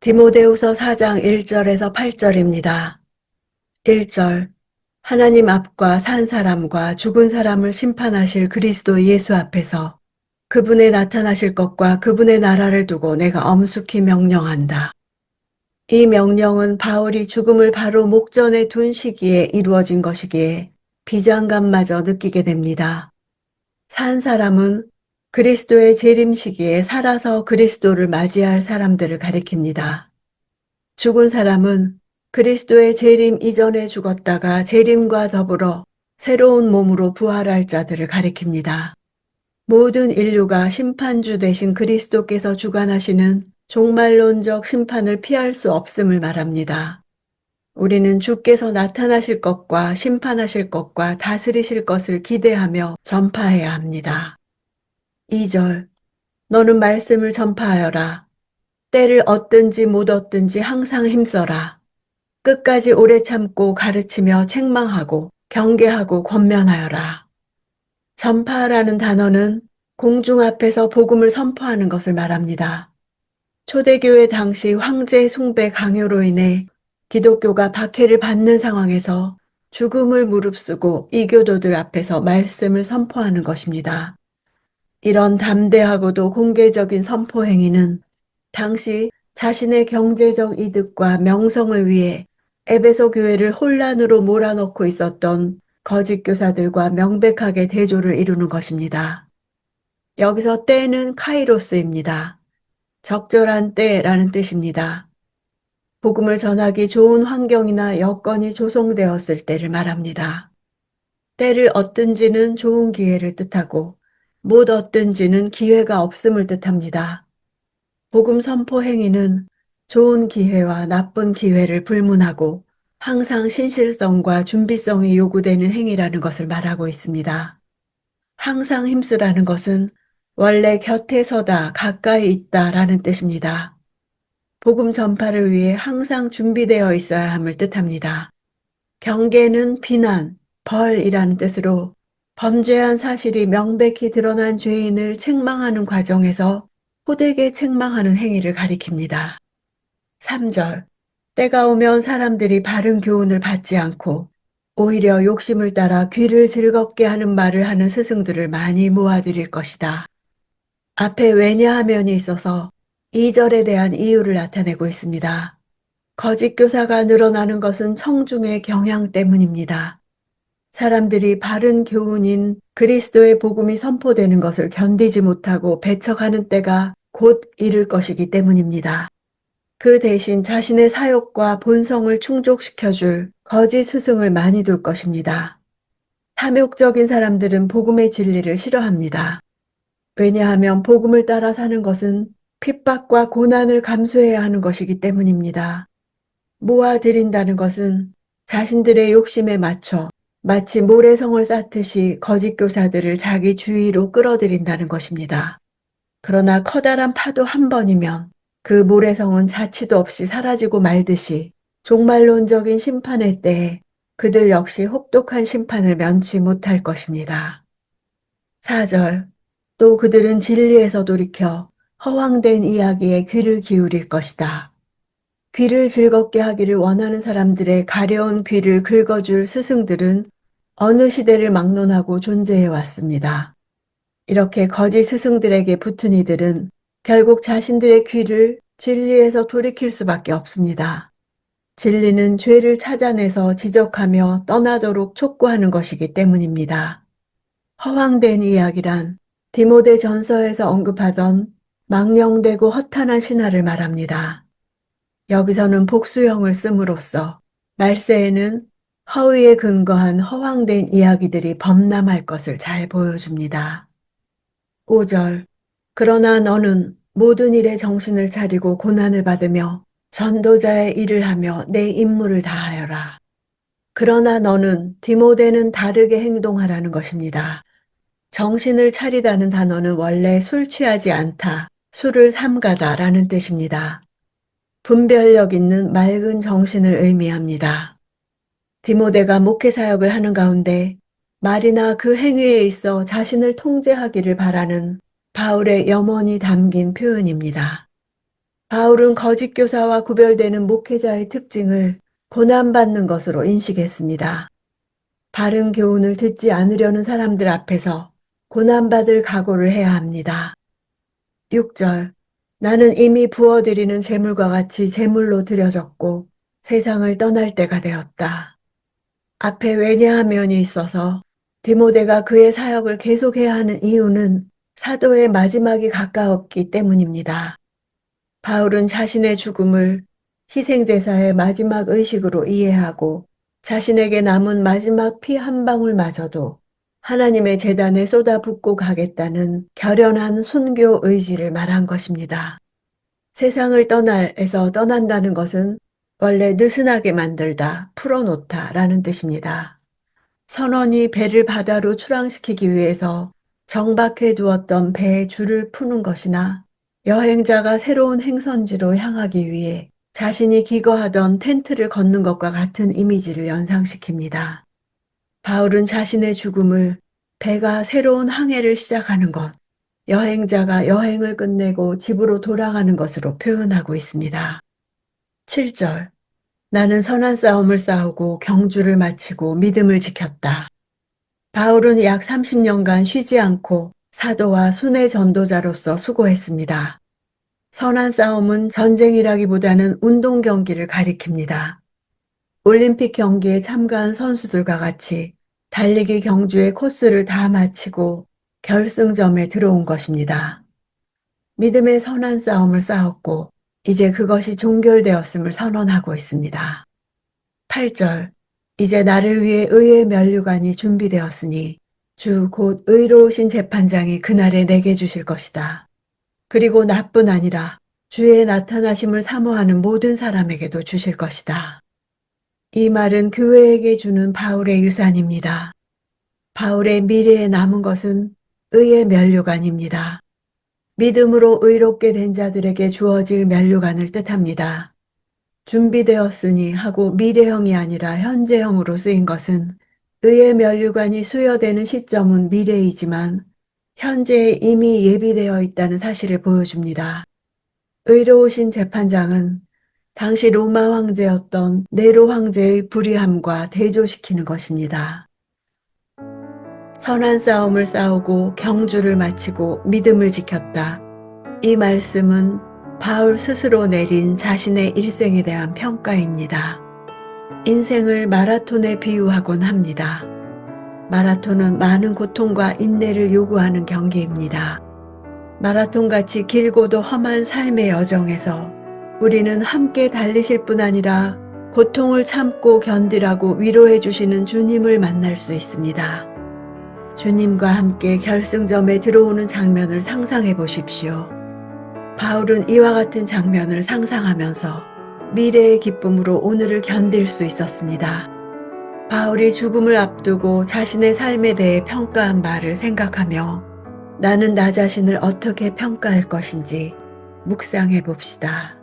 디모데후서 4장 1절에서 8절입니다. 1절 하나님 앞과 산 사람과 죽은 사람을 심판하실 그리스도 예수 앞에서 그분의 나타나실 것과 그분의 나라를 두고 내가 엄숙히 명령한다. 이 명령은 바울이 죽음을 바로 목전에 둔 시기에 이루어진 것이기에 비장감마저 느끼게 됩니다. 산 사람은 그리스도의 재림 시기에 살아서 그리스도를 맞이할 사람들을 가리킵니다. 죽은 사람은 그리스도의 재림 이전에 죽었다가 재림과 더불어 새로운 몸으로 부활할 자들을 가리킵니다. 모든 인류가 심판주 되신 그리스도께서 주관하시는 종말론적 심판을 피할 수 없음을 말합니다. 우리는 주께서 나타나실 것과 심판하실 것과 다스리실 것을 기대하며 전파해야 합니다. 2절 너는 말씀을 전파하여라. 때를 얻든지 못 얻든지 항상 힘써라. 끝까지 오래 참고 가르치며 책망하고 경계하고 권면하여라. 전파라는 단어는 공중 앞에서 복음을 선포하는 것을 말합니다. 초대교회 당시 황제 숭배 강요로 인해 기독교가 박해를 받는 상황에서 죽음을 무릅쓰고 이교도들 앞에서 말씀을 선포하는 것입니다. 이런 담대하고도 공개적인 선포 행위는 당시 자신의 경제적 이득과 명성을 위해 에베소 교회를 혼란으로 몰아넣고 있었던 거짓 교사들과 명백하게 대조를 이루는 것입니다. 여기서 때는 카이로스입니다. 적절한 때라는 뜻입니다. 복음을 전하기 좋은 환경이나 여건이 조성되었을 때를 말합니다. 때를 얻든지는 좋은 기회를 뜻하고 못 얻든지는 기회가 없음을 뜻합니다. 복음 선포 행위는 좋은 기회와 나쁜 기회를 불문하고 항상 신실성과 준비성이 요구되는 행위라는 것을 말하고 있습니다. 항상 힘쓰라는 것은 원래 곁에 서다, 가까이 있다라는 뜻입니다. 복음 전파를 위해 항상 준비되어 있어야 함을 뜻합니다. 경계는 비난, 벌이라는 뜻으로 범죄한 사실이 명백히 드러난 죄인을 책망하는 과정에서 호되게 책망하는 행위를 가리킵니다. 3절 때가 오면 사람들이 바른 교훈을 받지 않고 오히려 욕심을 따라 귀를 즐겁게 하는 말을 하는 스승들을 많이 모아들일 것이다. 앞에 왜냐하면이 있어서 2절에 대한 이유를 나타내고 있습니다. 거짓 교사가 늘어나는 것은 청중의 경향 때문입니다. 사람들이 바른 교훈인 그리스도의 복음이 선포되는 것을 견디지 못하고 배척하는 때가 곧 이를 것이기 때문입니다. 그 대신 자신의 사욕과 본성을 충족시켜줄 거짓 스승을 많이 둘 것입니다. 탐욕적인 사람들은 복음의 진리를 싫어합니다. 왜냐하면 복음을 따라 사는 것은 핍박과 고난을 감수해야 하는 것이기 때문입니다. 모아들인다는 것은 자신들의 욕심에 맞춰 마치 모래성을 쌓듯이 거짓 교사들을 자기 주위로 끌어들인다는 것입니다. 그러나 커다란 파도 한 번이면 그 모래성은 자취도 없이 사라지고 말듯이 종말론적인 심판의 때에 그들 역시 혹독한 심판을 면치 못할 것입니다. 4절 또 그들은 진리에서 돌이켜 허황된 이야기에 귀를 기울일 것이다. 귀를 즐겁게 하기를 원하는 사람들의 가려운 귀를 긁어줄 스승들은 어느 시대를 막론하고 존재해 왔습니다. 이렇게 거짓 스승들에게 붙은 이들은 결국 자신들의 귀를 진리에서 돌이킬 수밖에 없습니다. 진리는 죄를 찾아내서 지적하며 떠나도록 촉구하는 것이기 때문입니다. 허황된 이야기란 디모데 전서에서 언급하던 망령되고 허탄한 신화를 말합니다. 여기서는 복수형을 씀으로써 말세에는 허위에 근거한 허황된 이야기들이 범람할 것을 잘 보여줍니다. 5절 그러나 너는 모든 일에 정신을 차리고 고난을 받으며 전도자의 일을 하며 내 임무를 다하여라. 그러나 너는 디모데는 다르게 행동하라는 것입니다. 정신을 차리다는 단어는 원래 술 취하지 않다, 술을 삼가다라는 뜻입니다. 분별력 있는 맑은 정신을 의미합니다. 디모데가 목회 사역을 하는 가운데 말이나 그 행위에 있어 자신을 통제하기를 바라는 바울의 염원이 담긴 표현입니다. 바울은 거짓 교사와 구별되는 목회자의 특징을 고난받는 것으로 인식했습니다. 바른 교훈을 듣지 않으려는 사람들 앞에서 고난받을 각오를 해야 합니다. 6절. 나는 이미 부어드리는 제물과 같이 제물로 드려졌고 세상을 떠날 때가 되었다. 앞에 왜냐하면이 있어서 디모데가 그의 사역을 계속해야 하는 이유는 사도의 마지막이 가까웠기 때문입니다. 바울은 자신의 죽음을 희생제사의 마지막 의식으로 이해하고 자신에게 남은 마지막 피 한 방울마저도 하나님의 제단에 쏟아붓고 가겠다는 결연한 순교 의지를 말한 것입니다. 세상을 떠날에서 떠난다는 것은 원래 느슨하게 만들다, 풀어놓다 라는 뜻입니다. 선원이 배를 바다로 출항시키기 위해서 정박해 두었던 배의 줄을 푸는 것이나 여행자가 새로운 행선지로 향하기 위해 자신이 기거하던 텐트를 걷는 것과 같은 이미지를 연상시킵니다. 바울은 자신의 죽음을 배가 새로운 항해를 시작하는 것, 여행자가 여행을 끝내고 집으로 돌아가는 것으로 표현하고 있습니다. 7절. 나는 선한 싸움을 싸우고 경주를 마치고 믿음을 지켰다. 바울은 약 30년간 쉬지 않고 사도와 순회 전도자로서 수고했습니다. 선한 싸움은 전쟁이라기보다는 운동 경기를 가리킵니다. 올림픽 경기에 참가한 선수들과 같이 달리기 경주의 코스를 다 마치고 결승점에 들어온 것입니다. 믿음의 선한 싸움을 싸웠고 이제 그것이 종결되었음을 선언하고 있습니다. 8절. 이제 나를 위해 의의 면류관이 준비되었으니 주 곧 의로우신 재판장이 그날에 내게 주실 것이다. 그리고 나뿐 아니라 주의 나타나심을 사모하는 모든 사람에게도 주실 것이다. 이 말은 교회에게 주는 바울의 유산입니다. 바울의 미래에 남은 것은 의의 면류관입니다. 믿음으로 의롭게 된 자들에게 주어질 면류관을 뜻합니다. 준비되었으니 하고 미래형이 아니라 현재형으로 쓰인 것은 의의 면류관이 수여되는 시점은 미래이지만 현재에 이미 예비되어 있다는 사실을 보여줍니다. 의로우신 재판장은 당시 로마 황제였던 네로 황제의 불의함과 대조시키는 것입니다. 선한 싸움을 싸우고 경주를 마치고 믿음을 지켰다. 이 말씀은 바울 스스로 내린 자신의 일생에 대한 평가입니다. 인생을 마라톤에 비유하곤 합니다. 마라톤은 많은 고통과 인내를 요구하는 경기입니다. 마라톤같이 길고도 험한 삶의 여정에서 우리는 함께 달리실 뿐 아니라 고통을 참고 견디라고 위로해 주시는 주님을 만날 수 있습니다. 주님과 함께 결승점에 들어오는 장면을 상상해 보십시오. 바울은 이와 같은 장면을 상상하면서 미래의 기쁨으로 오늘을 견딜 수 있었습니다. 바울이 죽음을 앞두고 자신의 삶에 대해 평가한 말을 생각하며 나는 나 자신을 어떻게 평가할 것인지 묵상해 봅시다.